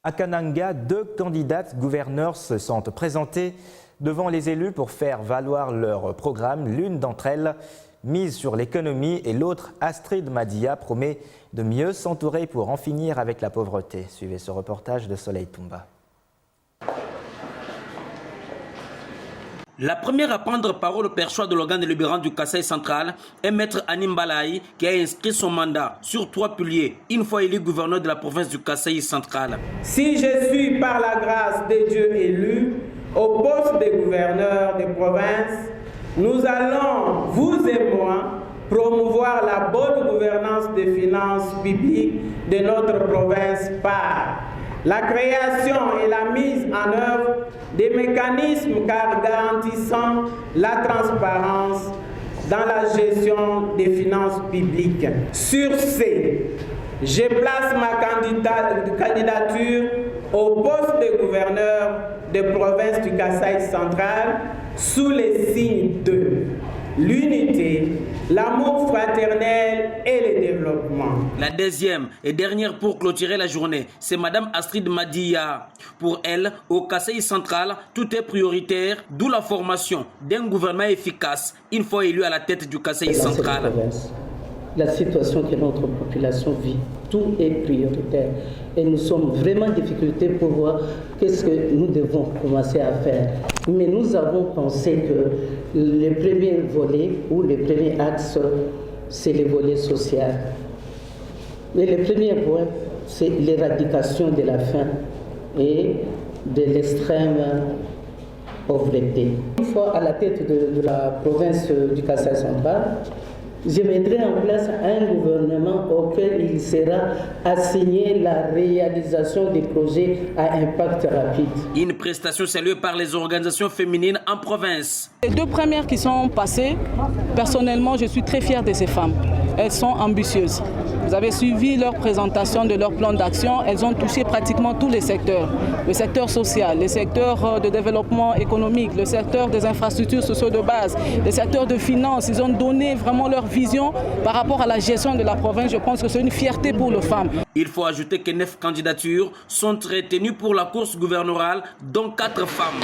À Kananga, 2 candidates gouverneurs se sont présentées devant les élus pour faire valoir leur programme. L'une d'entre elles mise sur l'économie et l'autre, Astrid Madia, promet de mieux s'entourer pour en finir avec la pauvreté. Suivez ce reportage de Soleil Toumba. La première à prendre parole au perchoir de l'organe délibérant du Kasaï central est Maître Anim Balaï qui a inscrit son mandat sur 3 piliers une fois élu gouverneur de la province du Kasaï central. Si je suis par la grâce de Dieu élu au poste de gouverneur de province, nous allons, vous et moi, promouvoir la bonne gouvernance des finances publiques de notre province par la création et la mise en œuvre des mécanismes garantissant la transparence dans la gestion des finances publiques. Sur ce, je place ma candidature au poste de gouverneur de province du Kasaï central sous les signes de l'unité, l'amour fraternel et le développement. La deuxième et dernière pour clôturer la journée, c'est Madame Astrid Madia. Pour elle, au Kasaï central, tout est prioritaire, d'où la formation d'un gouvernement efficace, une fois élu à la tête du Kasaï central. La situation que notre population vit, tout est prioritaire. Et nous sommes vraiment en difficulté pour voir qu'est-ce que nous devons commencer à faire. Mais nous avons pensé que le premier volet ou le premier axe, c'est le volet social. Mais le premier point, c'est l'éradication de la faim et de l'extrême pauvreté. Une fois à la tête de la province du Kasaï central, je mettrai en place un gouvernement auquel il sera assigné la réalisation des projets à impact rapide. Une prestation saluée par les organisations féminines en province. Les 2 premières qui sont passées, personnellement, je suis très fière de ces femmes. Elles sont ambitieuses. Vous avez suivi leur présentation de leur plan d'action. Elles ont touché pratiquement tous les secteurs. Le secteur social, le secteur de développement économique, le secteur des infrastructures sociales de base, le secteur de finances. Ils ont donné vraiment leur vision par rapport à la gestion de la province. Je pense que c'est une fierté pour les femmes. Il faut ajouter que 9 candidatures sont retenues pour la course gouverneurale, dont 4 femmes.